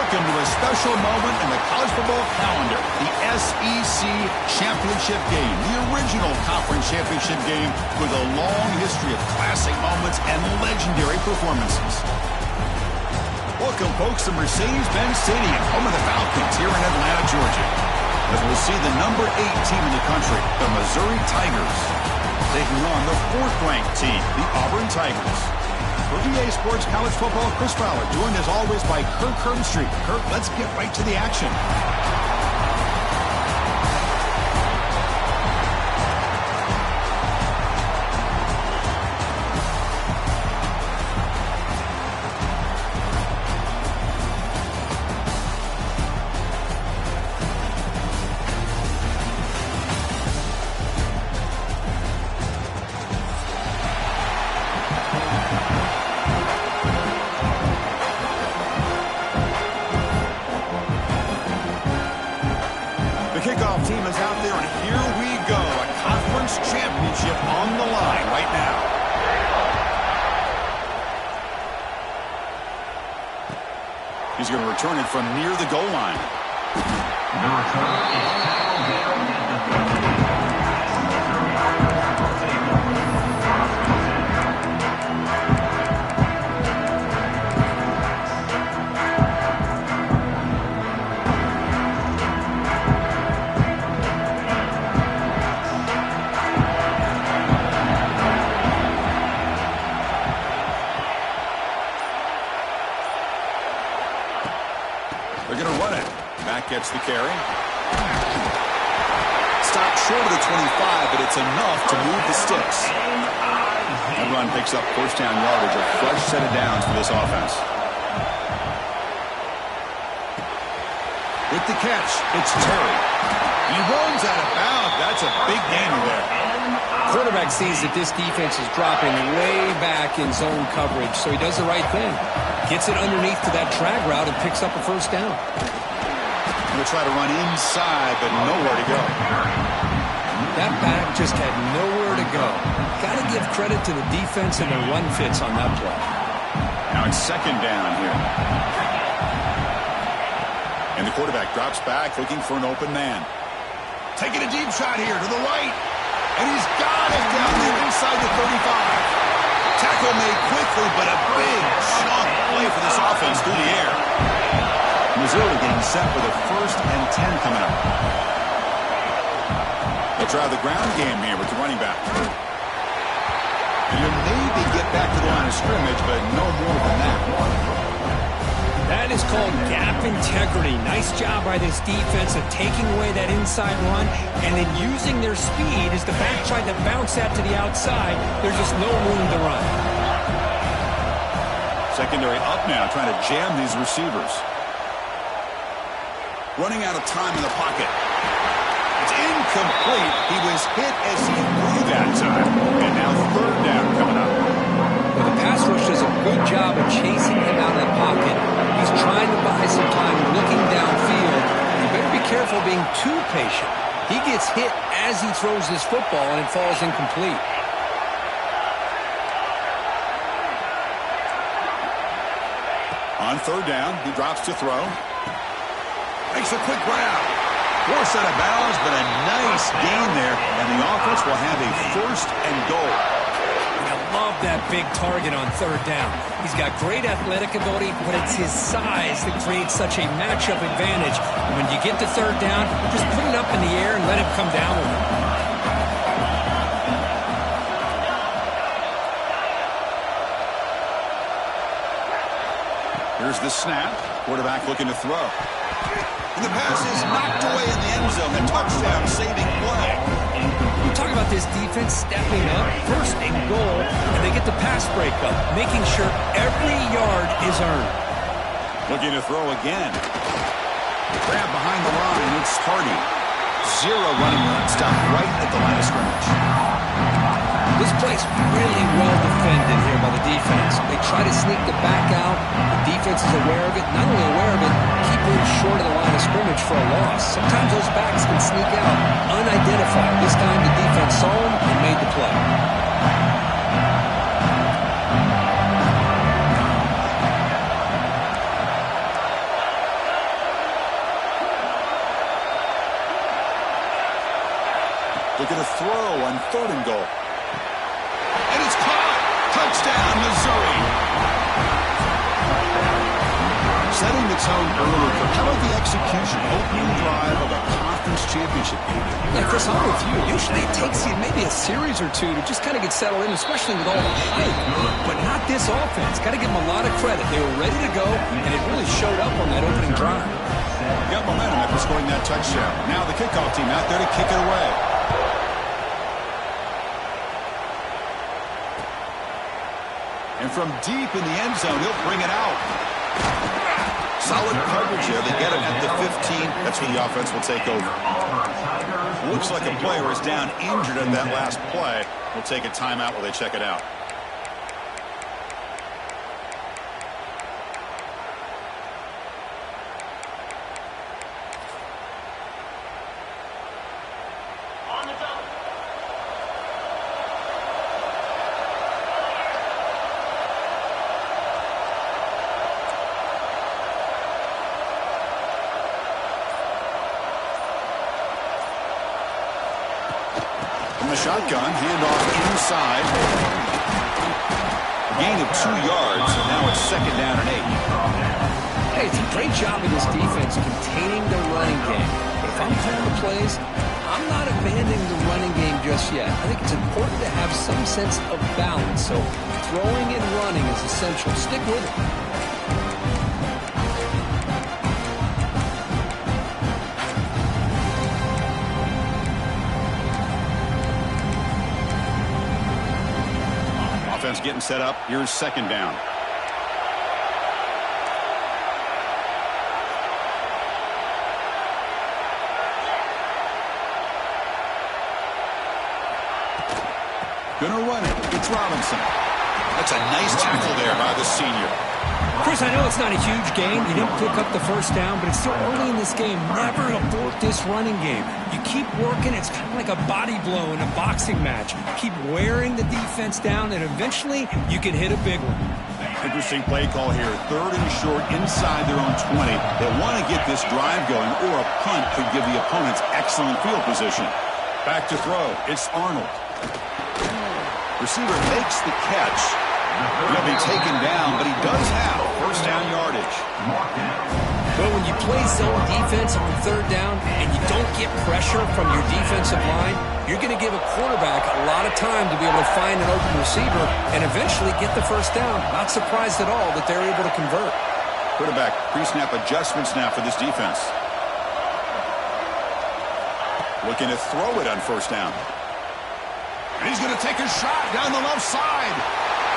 welcome to a special moment in the college football calendar, the SEC Championship Game, the original conference championship game with a long history of classic moments and legendary performances. Welcome, folks, to Mercedes-Benz Stadium, home of the Falcons here in Atlanta, Georgia, as we'll see the number 8 team in the country, the Missouri Tigers, taking on the 4th-ranked team, the Auburn Tigers. For EA Sports College Football, Chris Fowler, joined as always by Kirk Herbstreit. Kirk, let's get right to the action. Kickoff team is out there, and here we go. A conference championship on the line right now. He's going to return it from near the goal line. The return is tackled down at the 35. They're going to run it. Back gets the carry. Stopped short of the 25, but it's enough to move the sticks. That run picks up first down yardage, a fresh set of downs for this offense. With the catch, it's Terry. He runs out of bounds. That's a big gainer there. Quarterback sees that this defense is dropping way back in zone coverage, so he does the right thing. Gets it underneath to that drag route and picks up a first down. Going to try to run inside, but nowhere to go. That back just had nowhere to go. Got to give credit to the defense and their run fits on that play. Now it's second down here. And the quarterback drops back, looking for an open man. Taking a deep shot here to the right. And he's got it down there inside the 35. Tackle made quickly, but a big chunk play for this offense through the air. Missouri getting set for the 1st and 10 coming up. They'll try the ground game here with the running back. And you'll maybe get back to the line of scrimmage, but no more than that. That is called gap integrity. Nice job by this defense of taking away that inside run and then using their speed as the back tried to bounce that to the outside. There's just no room to run. Secondary up now, trying to jam these receivers. Running out of time in the pocket. It's incomplete. He was hit as he threw that time. And now 3rd down coming up. Well, the pass rush does a good job of chasing him out of the pocket. He's trying to buy some time looking downfield. You better be careful being too patient. He gets hit as he throws this football, and it falls incomplete. On 3rd down, he drops to throw. Makes a quick grab. Forced out of bounds, but a nice gain there. And the offense will have a 1st and goal. Love that big target on 3rd down. He's got great athletic ability, but it's his size that creates such a matchup advantage. When you get to 3rd down, just put it up in the air and let him come down with it. Here's the snap. Quarterback looking to throw. And the pass is knocked away in the end zone. A touchdown-saving play. We talk about this defense stepping up, 1st and goal, and they get the pass breakup, making sure every yard is earned. Looking to throw again. Grab behind the line. It's Hardy. 0 running room. Stopped right at the line of scrimmage. This play's really well defended here by the defense. They try to sneak the back out. The defense is aware of it. Not only aware of it, keep him short of the line of scrimmage for a loss. Sometimes those backs can sneak out unidentified. This time the defense saw him and made the play. Looking to throw on 3rd and goal. And it's caught. Touchdown, Missouri. Setting the tone early. How about the execution? Opening drive of a conference championship game. Yeah, Chris, I'm with you. Usually it takes you maybe a series or two to just kind of get settled in, especially with all the hype. But not this offense. Got to give them a lot of credit. They were ready to go, and it really showed up on that opening drive. Got momentum after scoring that touchdown. Now the kickoff team out there to kick it away. And from deep in the end zone, he'll bring it out. Solid coverage here. They get him at the 15. That's where the offense will take over. Looks like a player is down injured in that last play. We'll take a timeout while they check it out. Shotgun, handoff inside. Gain of 2 yards, and now it's 2nd down and 8. Hey, it's a great job of this defense containing the running game. But if I'm calling the plays, I'm not abandoning the running game just yet. I think it's important to have some sense of balance. So throwing and running is essential. Stick with it. Getting set up. Here's 2nd down. Gonna run it. It's Robinson. That's a nice tackle there by the senior. Chris, I know it's not a huge gain. You didn't pick up the 1st down, but it's still early in this game. Never abort this running game. You keep working. It's kind of like a body blow in a boxing match. Keep wearing the defense down, and eventually you can hit a big one. Interesting play call here. 3rd and short inside their own 20. They want to get this drive going, or a punt could give the opponents excellent field position. Back to throw. It's Arnold. Receiver makes the catch. He'll be taken down, but he does have 1st down yardage. But when you play zone defense on 3rd down and you don't get pressure from your defensive line, you're going to give a quarterback a lot of time to be able to find an open receiver and eventually get the 1st down. Not surprised at all that they're able to convert. Quarterback pre-snap adjustments now for this defense. Looking to throw it on 1st down. And he's going to take a shot down the left side.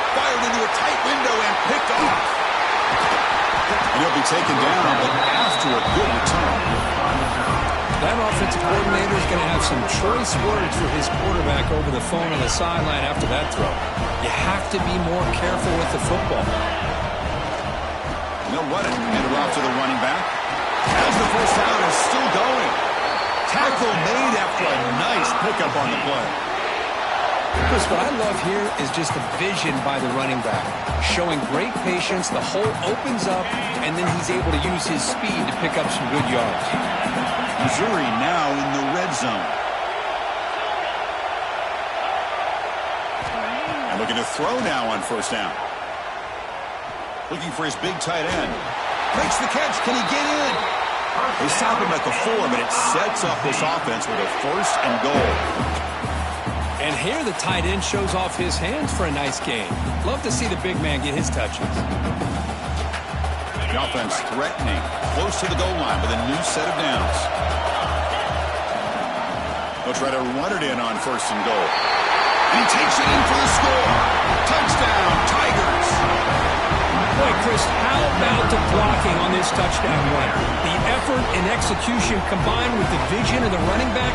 Fired into a tight window and picked off. And he'll be taken down, but after a good return. That offensive coordinator is going to have some choice words for his quarterback over the phone on the sideline after that throw. You have to be more careful with the football. And they'll run it. Hand it off to the running back. As the 1st down is still going. Tackle made after a nice pickup on the play. Chris, what I love here is just the vision by the running back. Showing great patience, the hole opens up, and then he's able to use his speed to pick up some good yards. Missouri now in the red zone. And looking to throw now on 1st down. Looking for his big tight end. Makes the catch. Can he get in? They stop him at the 4, but it sets up this offense with a 1st and goal. And here the tight end shows off his hands for a nice gain. Love to see the big man get his touches. The offense threatening, close to the goal line with a new set of downs. They'll try to run it in on 1st and goal. And he takes it in for the score. Touchdown, Tigers. Boy, Chris, how about the blocking on this touchdown run? The effort and execution combined with the vision of the running back,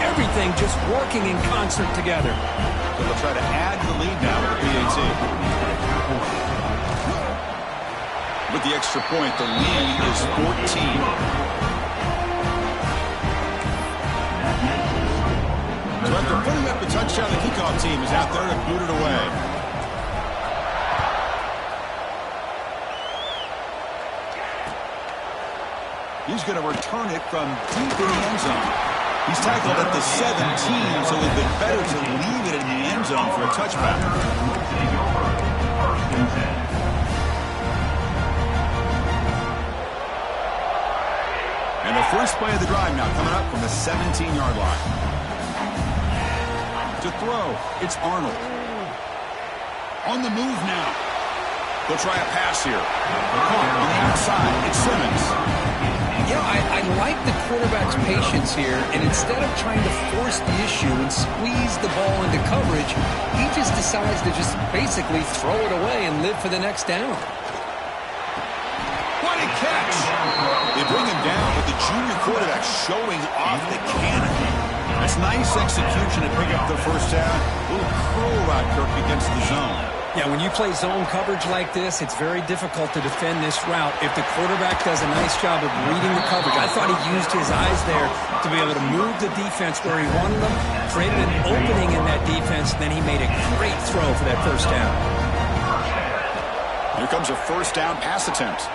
everything just working in concert together. So they'll try to add the lead now with the PAT. With the extra point, the lead is 14. So after putting up the touchdown, the kickoff team is out there to boot it away. He's going to return it from deep in the end zone. He's tackled at the 17, so it would have been better to leave it in the end zone for a touchback. And the first play of the drive now coming up from the 17-yard line. To throw, it's Arnold. On the move now. They'll try a pass here. On the outside, it's Simmons. Yeah, I like the quarterback's patience here, and instead of trying to force the issue and squeeze the ball into coverage, he just decides to just basically throw it away and live for the next down. What a catch! They bring him down, but the junior quarterback showing off the cannon. That's nice execution to pick up the first down. A little curl route, Kirk, against the zone. Yeah, when you play zone coverage like this, it's very difficult to defend this route if the quarterback does a nice job of reading the coverage. I thought he used his eyes there to be able to move the defense where he wanted them, created an opening in that defense, and then he made a great throw for that first down. Here comes a first down pass attempt.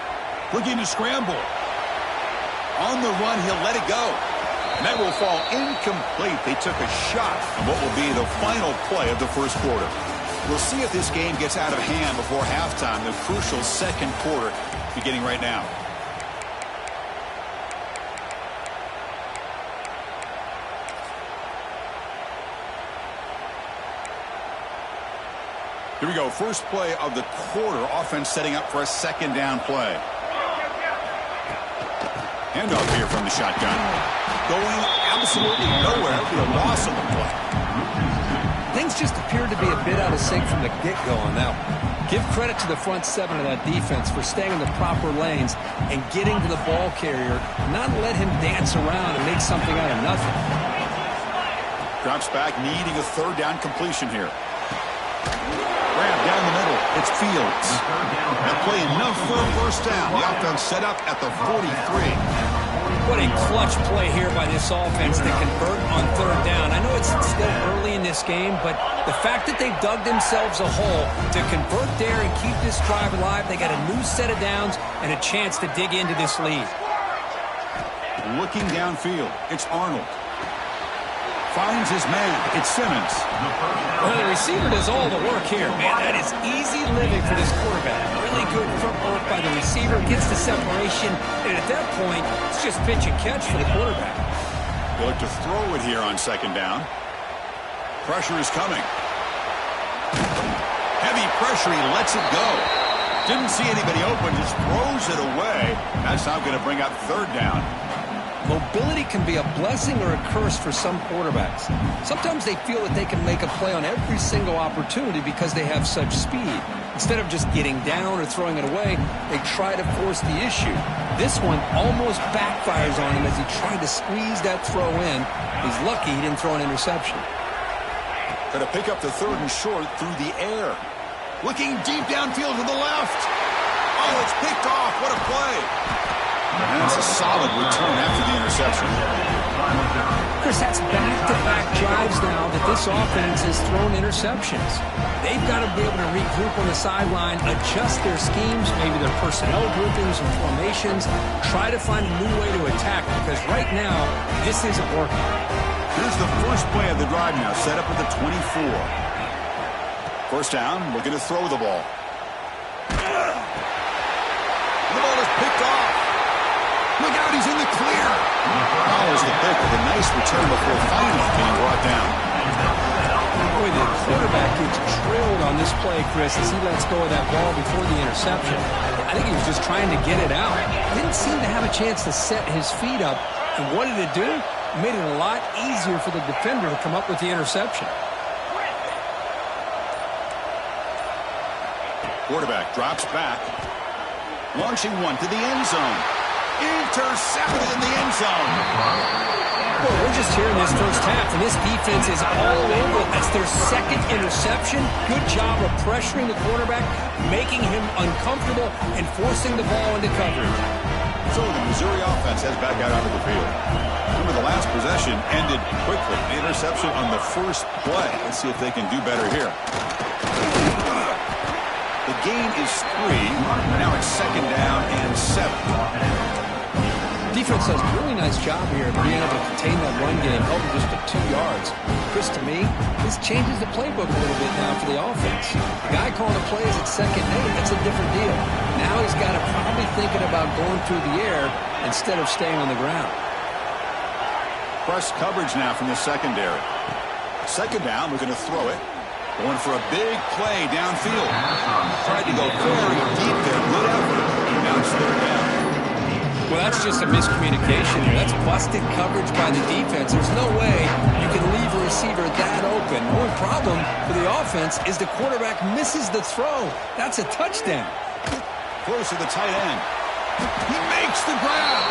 Looking to scramble. On the run, he'll let it go. And that will fall incomplete. They took a shot on what will be the final play of the first quarter. We'll see if this game gets out of hand before halftime, the crucial second quarter beginning right now. Here we go, first play of the quarter, offense setting up for a second down play. Handoff here from the shotgun. Going absolutely nowhere for a loss on the play. Things just appeared to be a bit out of sync from the get-go on that one. Give credit to the front seven of that defense for staying in the proper lanes and getting to the ball carrier, not let him dance around and make something out of nothing. Drops back, needing a third down completion here. Grab down the middle. It's Fields. That play enough for a first down. The offense set up at the 43. What a clutch play here by this offense to convert on third down. I know it's still early in this game, but the fact that they've dug themselves a hole to convert there and keep this drive alive, they got a new set of downs and a chance to dig into this lead. Looking downfield, it's Arnold. Finds his man. It's Simmons. Well, the receiver does all the work here. Man, that is easy living for this quarterback. Really good footwork by the receiver. Gets the separation. And at that point, it's just pitch and catch for the quarterback. They look to throw it here on second down. Pressure is coming. Heavy pressure. He lets it go. Didn't see anybody open. Just throws it away. That's now going to bring up third down. Mobility can be a blessing or a curse for some quarterbacks. Sometimes they feel that they can make a play on every single opportunity because they have such speed. Instead of just getting down or throwing it away, they try to force the issue. This one almost backfires on him as he tried to squeeze that throw in. He's lucky he didn't throw an interception. Going to pick up the third and short through the air. Looking deep downfield to the left. Oh, it's picked off. What a play. And that's a solid return after the interception. Chris, that's back-to-back drives now that this offense has thrown interceptions. They've got to be able to regroup on the sideline, adjust their schemes, maybe their personnel groupings and formations, try to find a new way to attack because right now, this isn't working. Here's the first play of the drive now, set up at the 24. First down, looking to throw the ball. The ball is picked off. Look out, he's in the clear. Follows the pick with a nice return before finally being brought down. Boy, the quarterback gets trailed on this play, Chris, as he lets go of that ball before the interception. I think he was just trying to get it out. Didn't seem to have a chance to set his feet up. And what did it do? It made it a lot easier for the defender to come up with the interception. Quarterback drops back. Launching one to the end zone. Intercepted in the end zone. Well, we're just here in this first half, and this defense is all over. That's their second interception. Good job of pressuring the quarterback, making him uncomfortable, and forcing the ball into coverage. So the Missouri offense heads back out onto the field. Remember, the last possession ended quickly. The interception on the first play. Let's see if they can do better here. The gain is 3. Now it's second down and 7. Defense defense does a really nice job here of being able to contain that run game, held them just to 2 yards. Chris, to me, this changes the playbook a little bit now for the offense. The guy calling the plays at second and 8, that's a different deal. Now he's got to probably thinking about going through the air instead of staying on the ground. Press coverage now from the secondary. Second down, we're going to throw it. Going for a big play downfield. Tried to go very deep there. Good effort. Now it's third down. Well, that's just a miscommunication here. That's busted coverage by the defense. There's no way you can leave a receiver that open. The only problem for the offense is the quarterback misses the throw. That's a touchdown. Close to the tight end. He makes the grab.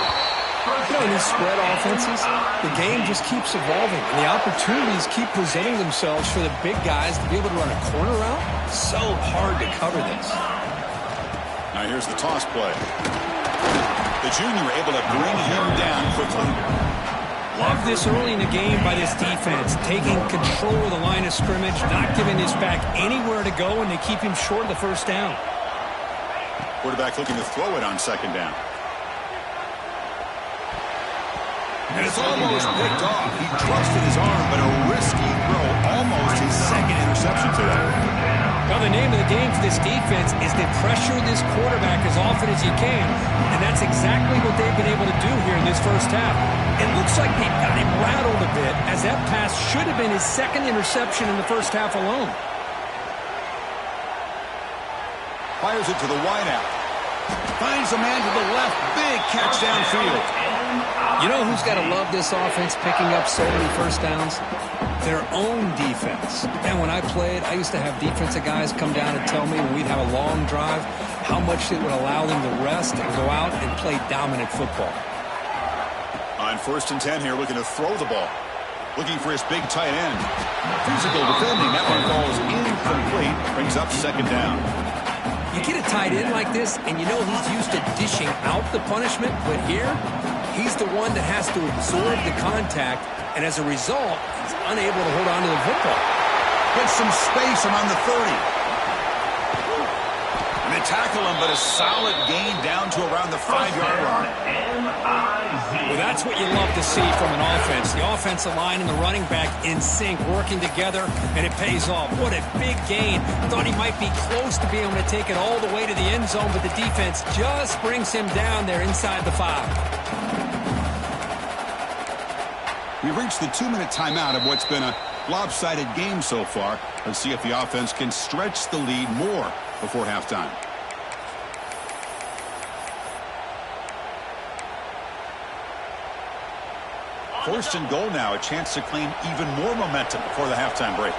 You know, in these spread offenses, the game just keeps evolving, and the opportunities keep presenting themselves for the big guys to be able to run a corner route. So hard to cover this. Now here's the toss play. The junior able to bring him down quickly. Love this early in the game by this defense, taking control of the line of scrimmage, not giving this back anywhere to go, and they keep him short of the first down. Quarterback looking to throw it on second down. And it's almost picked off. He trusted his arm, but a risky throw. Almost his second interception today. Well, the name of the game for this defense is to pressure this quarterback as often as you can, and that's exactly what they've been able to do here in this first half. It looks like they've got him rattled a bit, as that pass should have been his second interception in the first half alone. Fires it to the wideout. Finds a man to the left. Big catch downfield. You know who's got to love this offense picking up so many first downs? Their own defense. And when I played, I used to have defensive guys come down and tell me when we'd have a long drive how much it would allow them to rest and go out and play dominant football. On 1st and 10 here, looking to throw the ball. Looking for his big tight end. Physical defending. That one falls incomplete. Brings up second down. You get a tight end like this, and you know he's used to dishing out the punishment, but here, he's the one that has to absorb the contact, and as a result, he's unable to hold on to the football. Gets some space around the 30. And they tackle him, but a solid gain down to around the 5-yard line. Well, that's what you love to see from an offense. The offensive line and the running back in sync, working together, and it pays off. What a big gain. Thought he might be close to being able to take it all the way to the end zone, but the defense just brings him down there inside the 5. We've reached the 2-minute timeout of what's been a lopsided game so far. Let's see if the offense can stretch the lead more before halftime. First and goal now, a chance to claim even more momentum before the halftime break.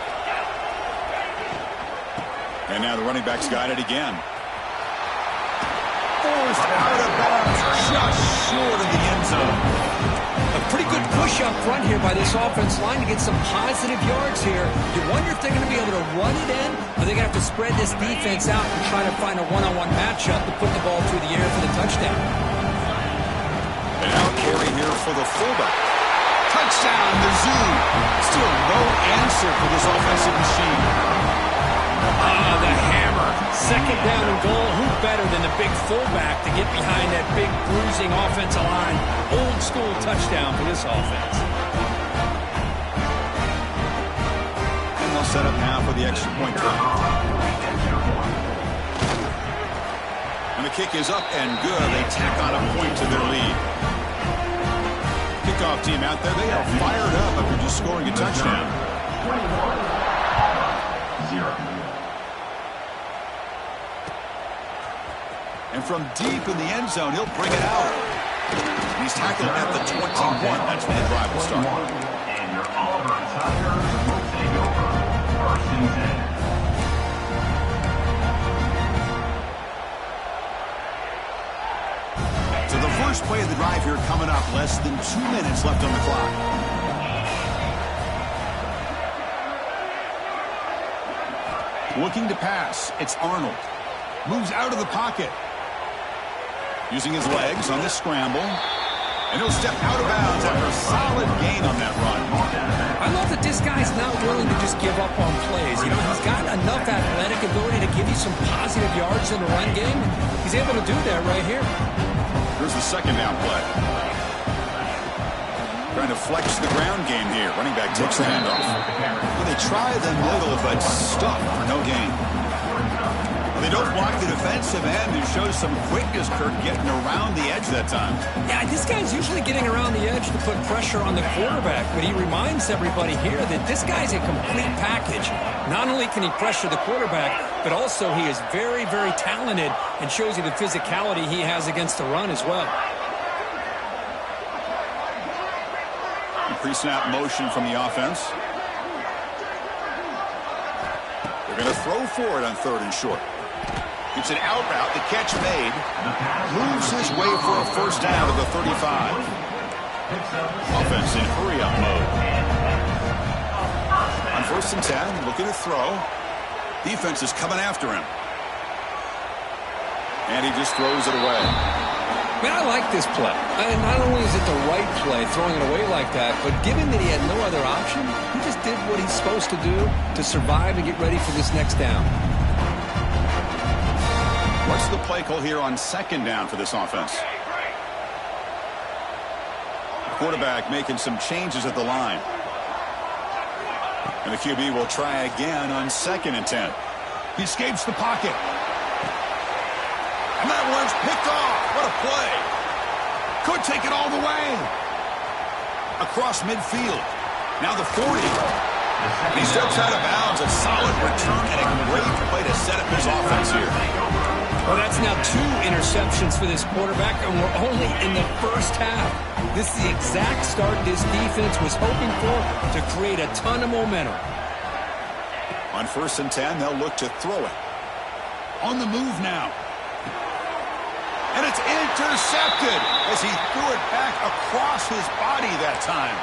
And now the running back's got it again. Forced out of bounds, just short of the end zone. A pretty good push up front here by this offense line to get some positive yards here. You wonder if they're going to be able to run it in, or they're going to have to spread this defense out and try to find a one-on-one matchup to put the ball through the air for the touchdown. An out carry here for the fullback. Touchdown, Mizzou. Still no answer for this offensive machine. The hammer. Second down and goal. Who better than the big fullback to get behind that big bruising offensive line? Old school touchdown for this offense. And they'll set up now for the extra point try. And the kick is up and good. They tack on a point to their lead. Kickoff team out there. They are fired up after just scoring a touchdown. 21-0. And from deep in the end zone, he'll bring it out. He's tackled at the 21. That's when the drive will start. And your Auburn Tigers will take over 1st and 10. So the first play of the drive here coming up. Less than 2 minutes left on the clock. Looking to pass. It's Arnold. Moves out of the pocket. Using his legs on the scramble. And he'll step out of bounds after a solid gain on that run. I love that this guy's not willing to just give up on plays. You know, he's got enough athletic ability to give you some positive yards in the run game. He's able to do that right here. Here's the second down play. Trying to flex the ground game here. Running back takes the handoff. Well, they try the middle, but stuck for no gain. Well, they don't block the defensive end and show some quickness, Kirk, getting around the edge that time. Yeah, this guy's usually getting around the edge to put pressure on the quarterback, but he reminds everybody here that this guy's a complete package. Not only can he pressure the quarterback, but also he is very, very talented and shows you the physicality he has against the run as well. Pre-snap motion from the offense. They're going to throw for it on 3rd and short. It's an out route. The catch made. Moves his way for a first down to the 35. Offense in hurry-up mode. On 1st and 10, looking to throw. Defense is coming after him. And he just throws it away. Man, I like this play. Not only is it the right play, throwing it away like that, but given that he had no other option, he just did what he's supposed to do to survive and get ready for this next down. What's the play call here on 2nd down for this offense? Quarterback making some changes at the line. And the QB will try again on 2nd and 10. He escapes the pocket. And that one's picked off. What a play. Could take it all the way. Across midfield. Now the 40. He steps out of bounds. A solid return and a great play to set up his offense here. Well, that's now 2 interceptions for this quarterback, and we're only in the first half. This is the exact start this defense was hoping for to create a ton of momentum. On 1st and 10, they'll look to throw it. On the move now. And it's intercepted as he threw it back across his body that time.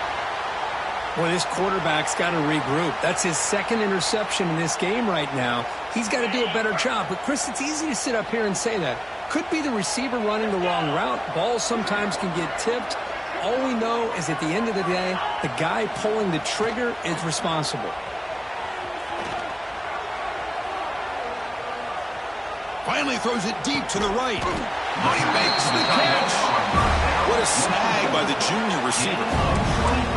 Well, this quarterback's got to regroup. That's his 2nd interception in this game right now. He's got to do a better job. But, Chris, it's easy to sit up here and say that. Could be the receiver running the wrong route. Balls sometimes can get tipped. All we know is at the end of the day, the guy pulling the trigger is responsible. Finally throws it deep to the right. He makes the catch. What a snag by the junior receiver.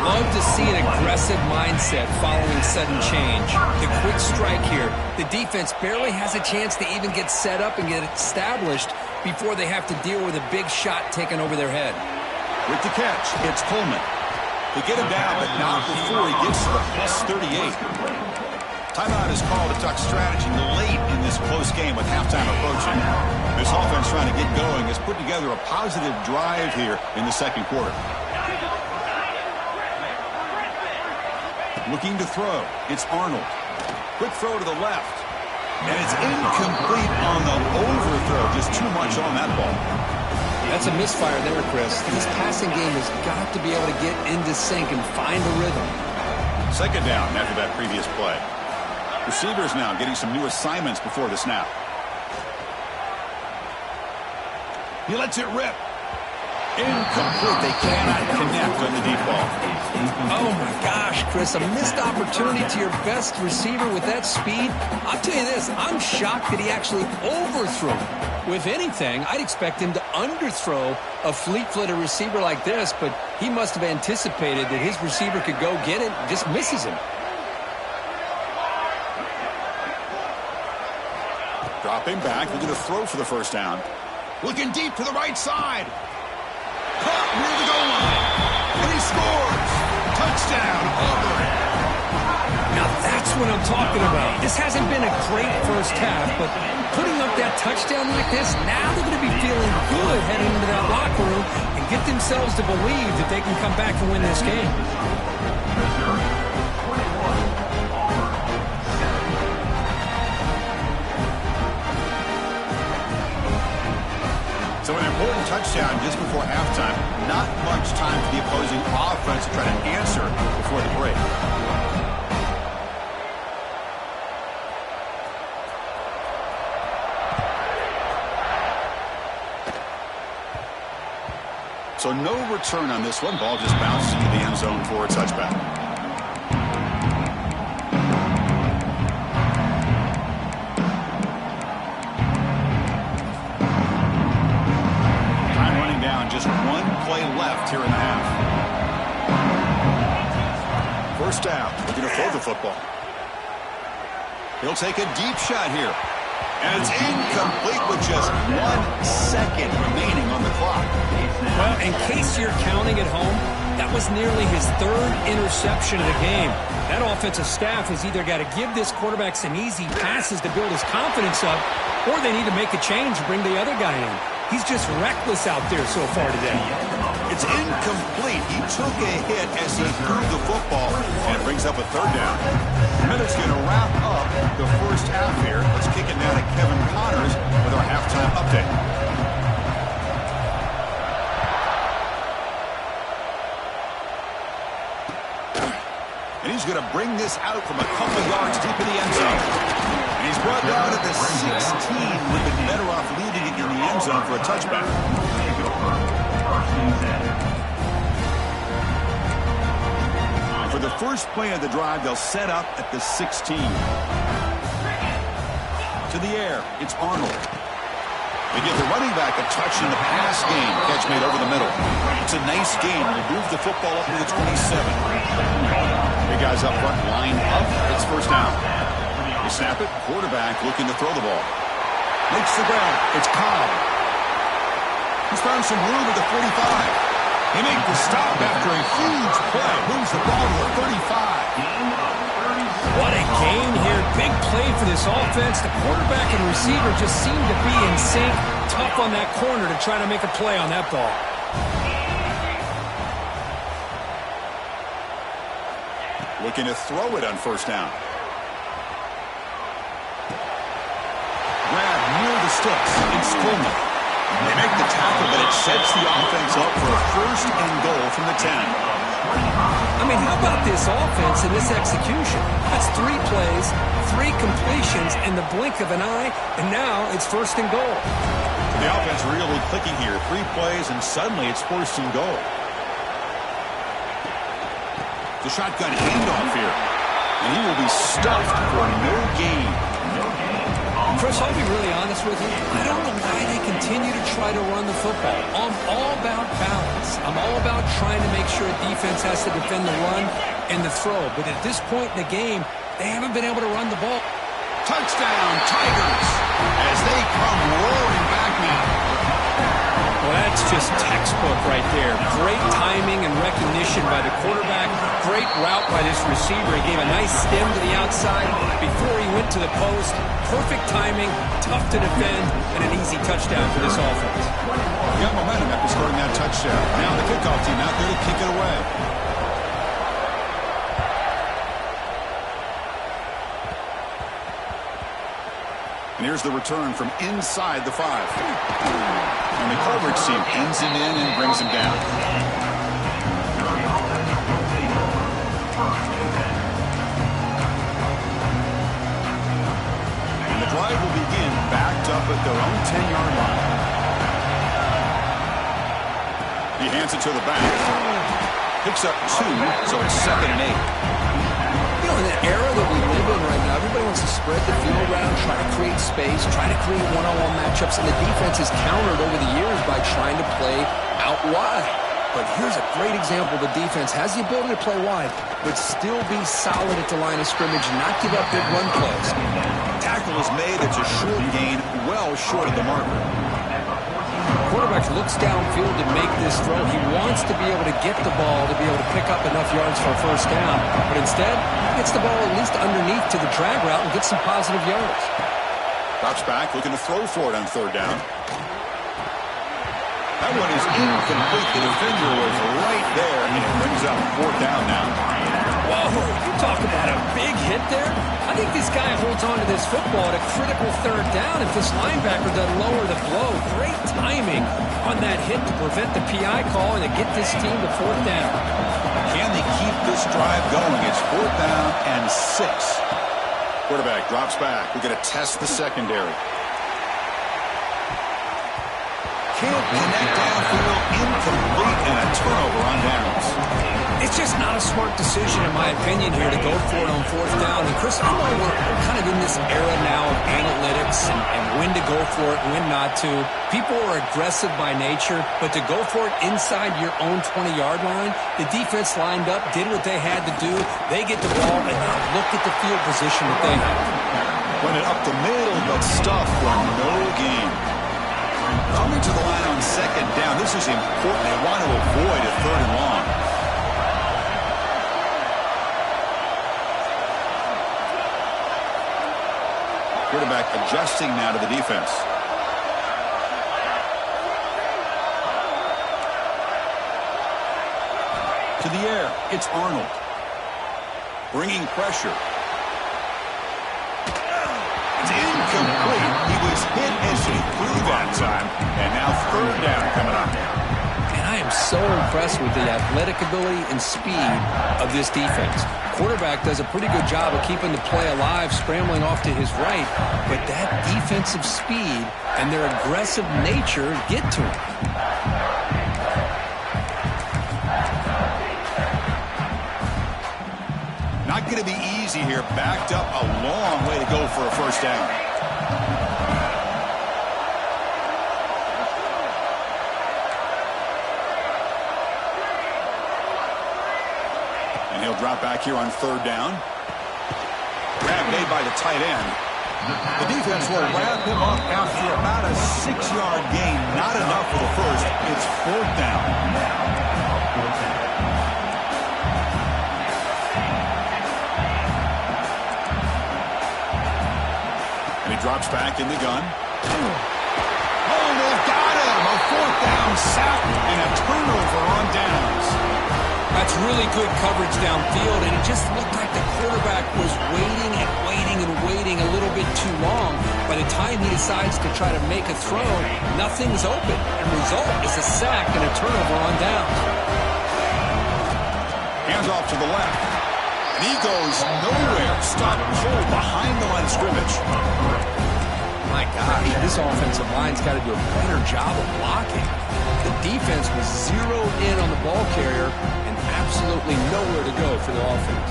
Love to see an aggressive mindset following sudden change. The quick strike here. The defense barely has a chance to even get set up and get established before they have to deal with a big shot taken over their head. With the catch, it's Coleman. They get him down, but not before he gets to the +38. Timeout is called to talk strategy late in this close game with halftime approaching. This offense trying to get going has put together a positive drive here in the 2nd quarter. Looking to throw. It's Arnold. Quick throw to the left. And it's incomplete on the overthrow. Just too much on that ball. That's a misfire there, Chris. This passing game has got to be able to get into sync and find a rhythm. 2nd down after that previous play. Receivers now getting some new assignments before the snap. He lets it rip. Incomplete. They cannot connect on the deep ball. Oh, my gosh, Chris. A missed opportunity to your best receiver with that speed. I'll tell you this. I'm shocked that he actually overthrew. If anything, I'd expect him to underthrow a fleet-footed receiver like this, but he must have anticipated that his receiver could go get it and just misses him. Dropping back, looking to throw for the first down. Looking deep to the right side. Caught near the goal line. And he scores. Touchdown, Auburn. Now that's what I'm talking about. This hasn't been a great first half, but putting up that touchdown like this, now they're going to be feeling good heading into that locker room and get themselves to believe that they can come back and win this game. So an important touchdown just before halftime. Not much time for the opposing offense to try to answer before the break. So no return on this one. Ball just bounces into the end zone for a touchback. Just one play left here in the half. First down, looking to throw the football. He'll take a deep shot here. And it's incomplete with just 1 second remaining on the clock. Well, in case you're counting at home, that was nearly his 3rd interception of the game. That offensive staff has either got to give this quarterback some easy passes to build his confidence up, or they need to make a change and bring the other guy in. He's just reckless out there so far today. It's incomplete. He took a hit as he threw the football, and it brings up a 3rd down. Miller's going to wrap up the first half here. Let's kick it now to Kevin Connors with our halftime update. And he's going to bring this out from a couple yards deep in the end zone. And he's brought down at the 16. We've been better off leading it in the end zone for a touchback. And for the first play of the drive, they'll set up at the 16. To the air, it's Arnold. They give the running back a touch in the pass game. Catch made over the middle. It's a nice game. We'll move the football up to the 27. Big guys up front, line up. It's first down. They snap it. Quarterback looking to throw the ball. Makes the grab. It's Cobb. He's found some room at the 45. He makes the stop after a huge play. Moves the ball to the 35. What a gain here. Big play for this offense. The quarterback and receiver just seem to be in sync. Tough on that corner to try to make a play on that ball. Looking to throw it on first down. Grab near the sticks. It's Coleman. They make the tackle, but it sets the offense up for a 1st and goal from the 10. I mean, how about this offense and this execution? That's 3 plays, 3 completions in the blink of an eye, and now it's 1st and goal. The offense really clicking here. 3 plays, and suddenly it's 1st and goal. The shotgun handoff here, and he will be stuffed for no gain. Chris, I'll be really honest with you. I don't know why they continue to try to run the football. I'm all about balance. I'm all about trying to make sure a defense has to defend the run and the throw. But at this point in the game, they haven't been able to run the ball. Touchdown, Tigers, as they come roaring back now. Well, that's just textbook right there. Great timing and recognition by the quarterback. Great route by this receiver. He gave a nice stem to the outside before he went to the post. Perfect timing, tough to defend, and an easy touchdown for this offense. He got momentum after scoring that touchdown. Now the kickoff team out there to kick it away. And here's the return from inside the 5. And the coverage team pins him in and brings him down. And the drive will begin backed up at their own 10-yard line. He hands it to the back. Picks up 2, so it's 2nd and 8. You know, in the era that we live in right now, everybody wants to spread the field around, try to create space, try to create one-on-one matchups, and the defense is countered over the years by trying to play out wide. But here's a great example. The defense has the ability to play wide, but still be solid at the line of scrimmage, not give up big run plays. Tackle is made. It's a short gain, well short of the marker. Quarterback looks downfield to make this throw. He wants to be able to get the ball to be able to pick up enough yards for a 1st down, but instead, he gets the ball at least underneath to the drag route and gets some positive yards. Drops back, looking to throw for it on 3rd down. That one is incomplete. The defender was right there, and it brings up 4th down now. Whoa, you talk about a big hit there. I think this guy holds on to this football at a critical 3rd down if this linebacker doesn't lower the blow. Great timing on that hit to prevent the PI call and to get this team to 4th down. Can they keep this drive going? It's 4th down and 6. Quarterback drops back. We're going to test the secondary. Can't connect downfield, incomplete, and a turnover on downs. It's just not a smart decision, in my opinion, here to go for it on fourth down. And, Chris, I know we're kind of in this era now of analytics and when to go for it, when not to. People are aggressive by nature, but to go for it inside your own 20-yard line, the defense lined up, did what they had to do. They get the ball, and now look at the field position that they have. Run it up the middle, but stuff for no gain. Coming to the line on second down. This is important. They want to avoid a third and long. Quarterback adjusting now to the defense. To the air, it's Arnold. Bringing pressure. It's incomplete. He was hit as he threw that time. And now third down coming up. And I am so impressed with the athletic ability and speed of this defense. Quarterback does a pretty good job of keeping the play alive, scrambling off to his right, but that defensive speed and their aggressive nature get to him. Not going to be easy here. Backed up a long way to go for a first down. And he'll drop back here on third down. Grab made by the tight end. The defense will wrap him up after about a 6-yard gain. Not enough for the first. It's fourth down. Drops back in the gun. Oh, they've got him. A fourth down sack and a turnover on downs. That's really good coverage downfield, and it just looked like the quarterback was waiting and waiting and waiting a little bit too long. By the time he decides to try to make a throw, nothing's open. The result is a sack and a turnover on downs. Hands off to the left. And he goes nowhere. Stop cold behind the line of scrimmage. My God, this offensive line's got to do a better job of blocking. The defense was zeroed in on the ball carrier and absolutely nowhere to go for the offense.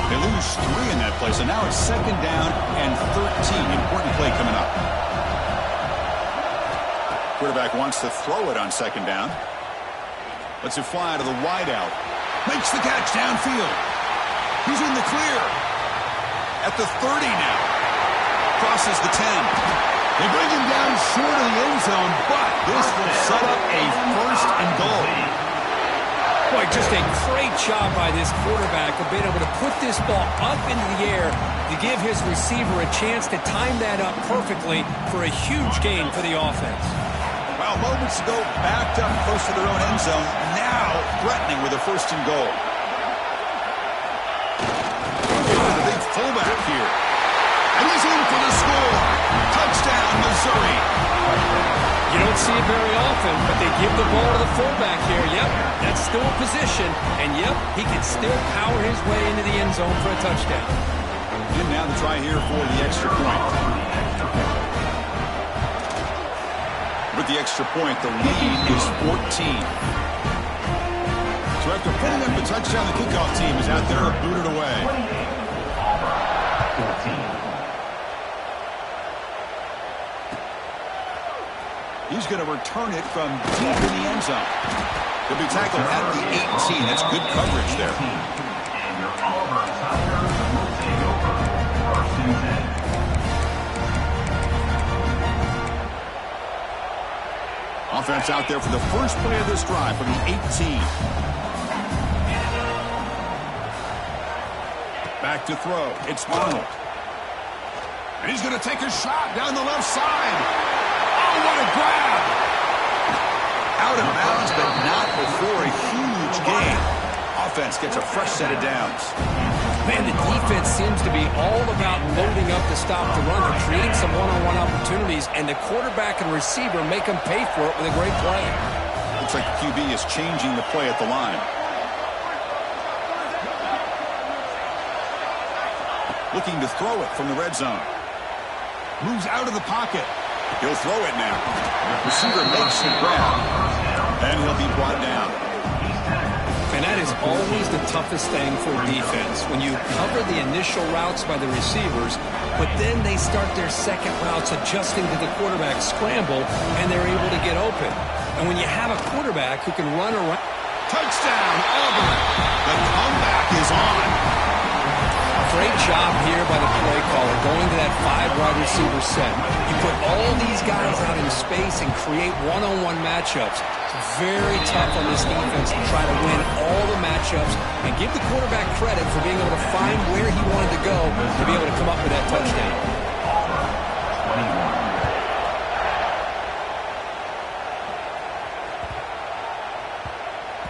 They lose 3 in that play, so now it's second down and 13. Important play coming up. Quarterback wants to throw it on second down. Lets it fly to the wideout. Makes the catch downfield. He's in the clear. At the 30 now. Crosses the 10. They bring him down short of the end zone, but this will set up a first and goal. Boy, just a great job by this quarterback of being able to put this ball up into the air to give his receiver a chance to time that up perfectly for a huge gain for the offense. Well, moments ago, backed up close to their own end zone, now threatening with a first and goal. The big fullback here. And he's in for the score. Touchdown, Missouri. You don't see it very often, but they give the ball to the fullback here. Yep, that's still a position. And, yep, he can still power his way into the end zone for a touchdown. And now the try here for the extra point. With the extra point, the lead is 14. So after putting up the touchdown, the kickoff team is out there to boot it away. He's going to return it from deep in the end zone. He'll be tackled at the 18. That's good coverage there. And your Auburn Tigers will take over first and 10. Offense out there for the first play of this drive from the 18. Back to throw. It's Arnold. And he's going to take a shot down the left side. Oh, what a grab! Out of bounds, but not before a huge gain. Offense gets a fresh set of downs. Man, the defense seems to be all about loading up to stop the run. They're creating some one-on-one opportunities, and the quarterback and receiver make them pay for it with a great play. Looks like the QB is changing the play at the line. Looking to throw it from the red zone. Moves out of the pocket. He'll throw it now. Receiver makes the grab. And he'll be brought down. And that is always the toughest thing for a defense. When you cover the initial routes by the receivers, but then they start their second routes adjusting to the quarterback scramble, and they're able to get open. And when you have a quarterback who can run around. Touchdown, Auburn. The comeback is on. Great job here by the play caller, going to that 5 wide receiver set. You put all these guys out in space and create one-on-one matchups. It's very tough on this defense to try to win all the matchups and give the quarterback credit for being able to find where he wanted to go to be able to come up with that touchdown.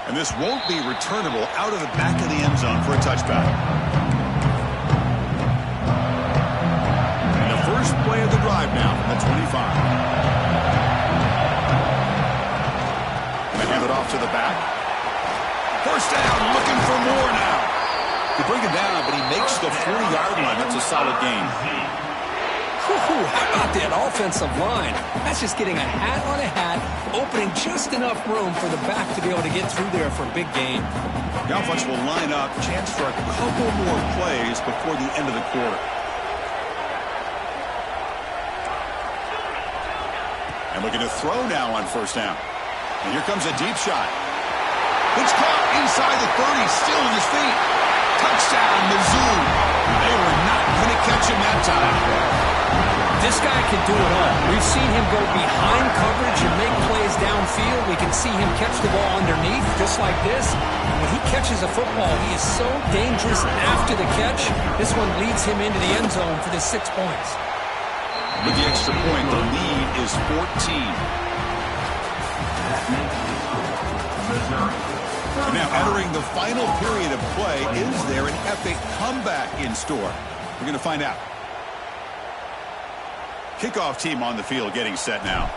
And this won't be returnable out of the back of the end zone for a touchback. And the first play of the drive now from the 25. Going to hand it off to the back. First down, looking for more now. They bring him down, but he makes the 40-yard line. That's a solid gain. How about that offensive line? That's just getting a hat on a hat, opening just enough room for the back to be able to get through there for a big gain. The offense will line up, chance for a couple more plays before the end of the quarter. And looking to throw now on first down. And here comes a deep shot. It's caught inside the 30, still on his feet. Touchdown, Mizzou. They were not going to catch him that time. This guy can do it all. We've seen him go behind coverage and make plays downfield. We can see him catch the ball underneath, just like this. And when he catches a football, he is so dangerous after the catch. This one leads him into the end zone for the 6 points. With the extra point, the lead is 14. Now entering the final period of play, is there an epic comeback in store? We're going to find out. Kickoff team on the field getting set now.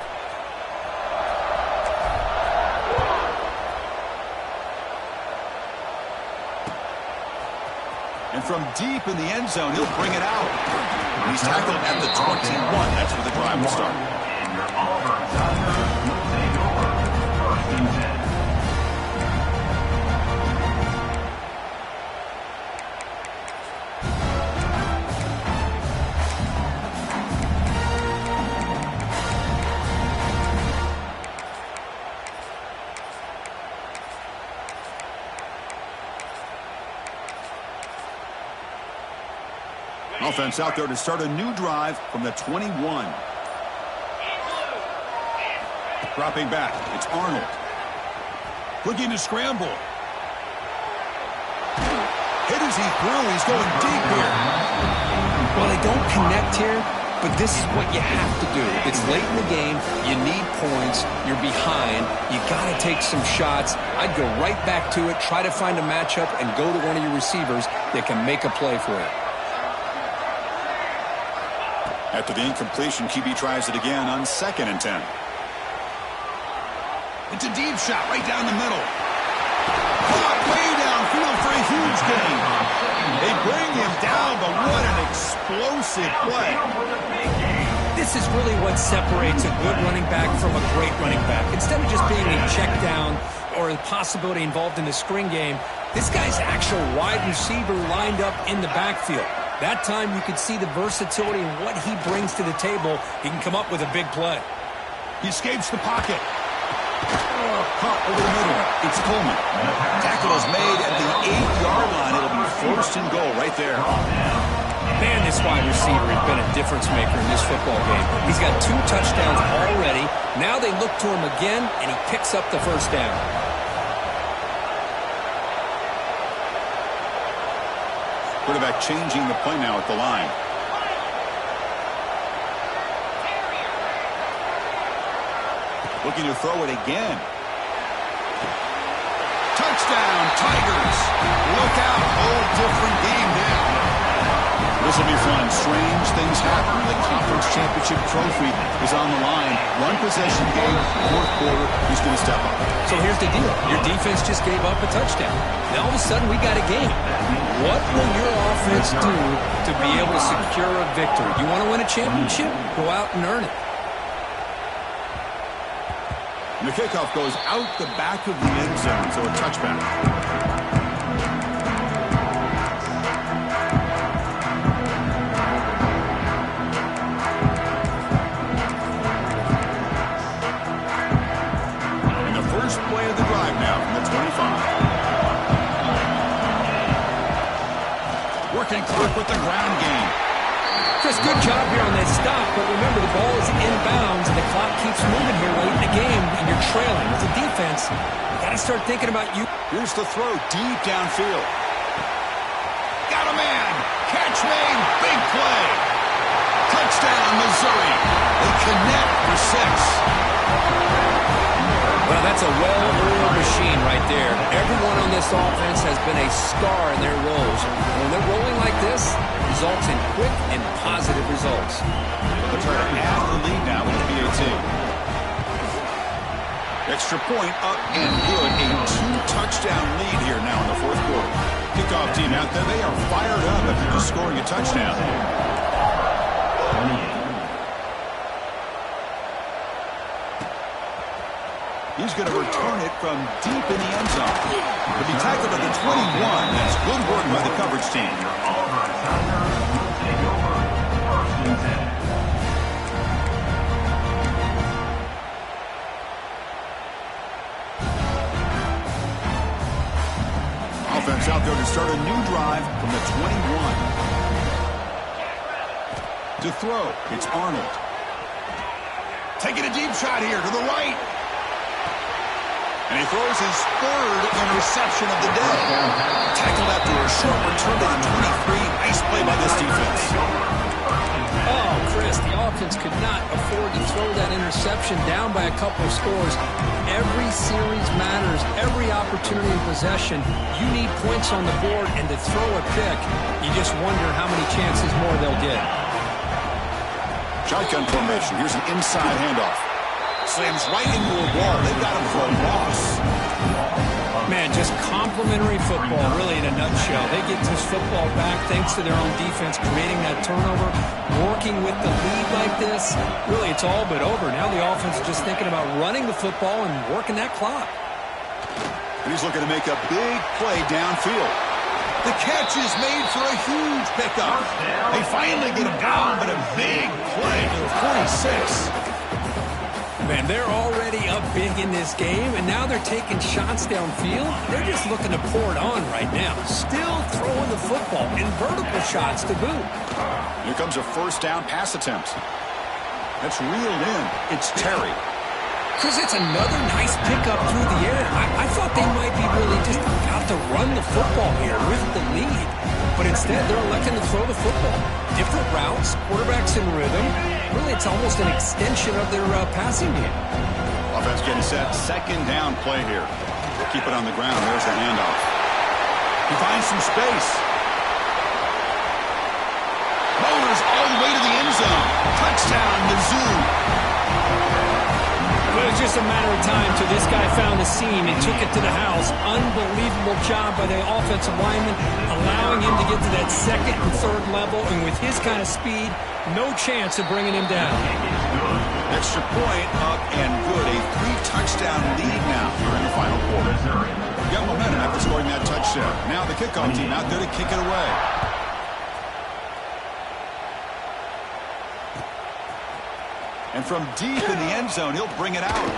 And from deep in the end zone, he'll bring it out. He's tackled at the 21. That's where the drive will start. Offense out there to start a new drive from the 21. Dropping back, it's Arnold. Looking to scramble. Hit as he threw, he's going deep here. Well, they don't connect here, but this is what you have to do. It's late in the game, you need points, you're behind, you got to take some shots. I'd go right back to it, try to find a matchup, and go to one of your receivers that can make a play for you. After the incompletion, QB tries it again on 2nd and 10. It's a deep shot right down the middle. Caught way downfield for a huge gain. They bring him down, but what an explosive play. This is really what separates a good running back from a great running back. Instead of just being a check down or the possibility involved in the screen game, this guy's actual wide receiver lined up in the backfield. That time you could see the versatility and what he brings to the table. He can come up with a big play. He escapes the pocket. Caught over the middle. It's Coleman. Tackle is made at the 8-yard line. It'll be 1st and goal right there. Man, this wide receiver has been a difference maker in this football game. He's got 2 touchdowns already. Now they look to him again, and he picks up the first down. Quarterback changing the play now at the line. Looking to throw it again. Touchdown, Tigers. Look out. Oh, different game now. This will be fun. Strange things happen. The conference championship trophy is on the line. One possession game, fourth quarter. Who's going to step up? So here's the deal. Your defense just gave up a touchdown. Now all of a sudden we got a game. What will your offense do to be able to secure a victory? You want to win a championship? Go out and earn it. And the kickoff goes out the back of the end zone, so a touchback. Play of the drive now from the 25. Working quick with the ground game. Chris, good job here on that stop, but remember the ball is inbounds and the clock keeps moving here late in the game and you're trailing. As a defense, you got to start thinking about you. Here's the throw deep downfield. Got a man. Catch made. Big play. Touchdown, Missouri. They connect for 6. Well, that's a well-oiled machine right there. Everyone on this offense has been a star in their roles. And when they're rolling like this, it results in quick and positive results. They'll try to add the lead now with the PAT. Extra point up and good. A 2-touchdown lead here now in the fourth quarter. Kickoff team out there. They are fired up after just scoring a touchdown. He's going to return it from deep in the end zone. To be tackled at the 21. That's good work by the coverage team. Offense out there to start a new drive from the 21. To throw, it's Arnold. Taking a deep shot here to the right. And he throws his third interception of the day. Tackled after a short return to the 23. Nice play by this defense. Oh, Chris, the offense could not afford to throw that interception down by a couple of scores. Every series matters. Every opportunity in possession. You need points on the board, and to throw a pick, you just wonder how many chances more they'll get. Shotgun formation. Here's an inside handoff. Slams right into a wall. They've got him for a loss. Man, just complimentary football, really, in a nutshell. They get this football back thanks to their own defense, creating that turnover, working with the lead like this. Really, it's all but over. Now the offense is just thinking about running the football and working that clock. He's looking to make a big play downfield. The catch is made for a huge pickup. They finally get him down, but a big play to the 46. Man, they're already up big in this game, and now they're taking shots downfield. They're just looking to pour it on right now. Still throwing the football, and vertical shots to boot. Here comes a first down pass attempt. That's reeled in. It's Terry. Chris, it's another nice pickup through the air. I thought they might be really just about to run the football here with the lead. But instead, they're electing to throw the football. Different routes, quarterbacks in rhythm. Really, it's almost an extension of their passing game. Offense getting set. Second down play here. Keep it on the ground. There's the handoff. He finds some space. Motors all the way to the end zone. Touchdown, Mizzou. But it was just a matter of time till this guy found the seam and took it to the house. Unbelievable job by the offensive lineman, allowing him to get to that second and third level. And with his kind of speed, no chance of bringing him down. Extra point up and good. A 3-touchdown lead now here in the final quarter. Got momentum after scoring that touchdown. Now the kickoff team out there to kick it away. And from deep in the end zone, he'll bring it out.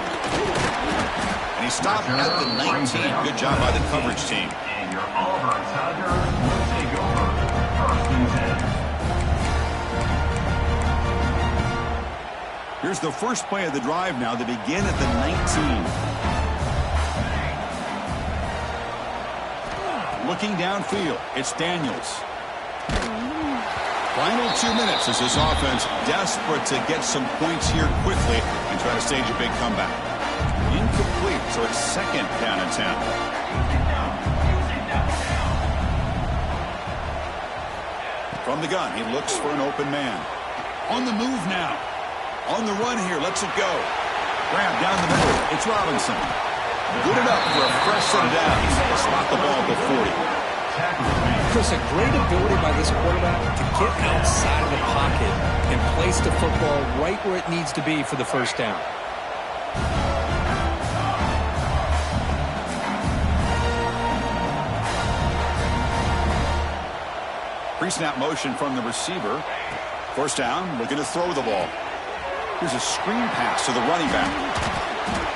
And he stopped at the 19. Good job by the coverage team. And your Auburn Tigers will take over first and 10. Here's the first play of the drive now. They begin at the 19. Looking downfield, it's Daniels. Final 2 minutes as this offense desperate to get some points here quickly and try to stage a big comeback. Incomplete, so it's second down and 10. From the gun, he looks for an open man. On the move now. On the run here, lets it go. Grab down the middle. It's Robinson. Good enough for a fresh set of downs. He'll spot the ball at the 40. Chris, a great ability by this quarterback to get outside of the pocket and place the football right where it needs to be for the first down. Pre-snap motion from the receiver. First down, looking to throw the ball. Here's a screen pass to the running back.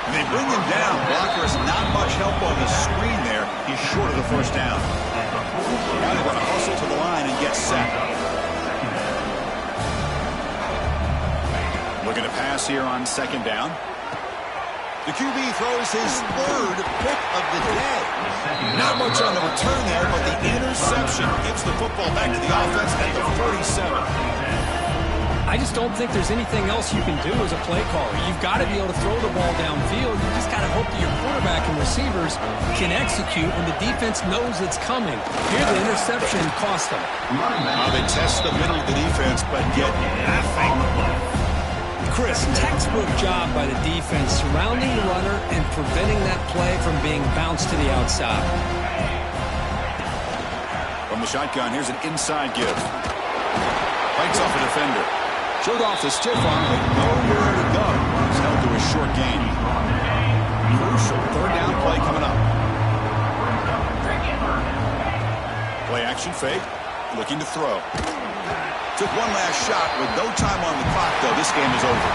And they bring him down. Blocker has not much help on the screen there. He's short of the first down. Now they want to hustle to the line and get set. Looking to pass here on second down. The QB throws his third pick of the day. Not much on the return there, but the interception gives the football back to the offense at the 47. I just don't think there's anything else you can do as a play caller. You've got to be able to throw the ball downfield. You just got to hope that your quarterback and receivers can execute when the defense knows it's coming. Here, the interception cost them. They test the middle of the defense, but get nothing. Chris, textbook job by the defense surrounding the runner and preventing that play from being bounced to the outside. From the shotgun, here's an inside give. Fights off a defender. Showed off the stiff arm, but nowhere to go. He's held to a short gain. Crucial third down play coming up. Play action fake. Looking to throw. Took one last shot with no time on the clock, though. This game is over.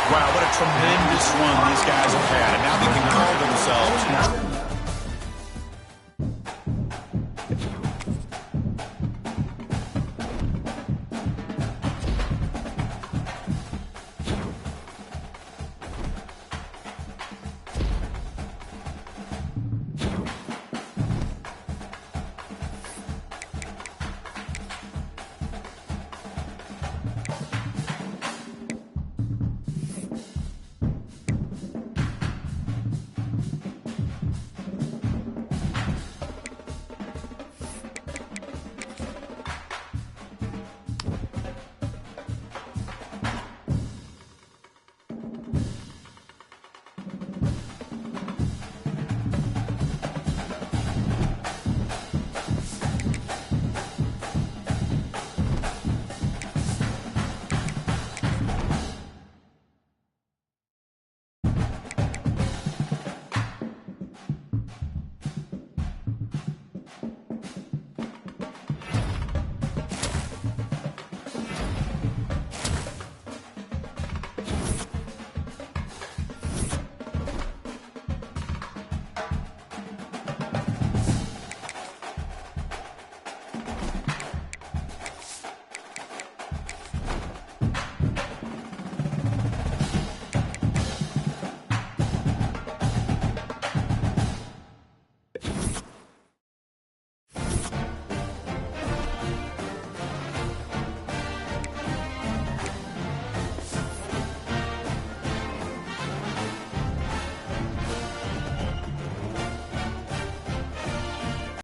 Wow, what a tremendous run these guys have had. And now they can call themselves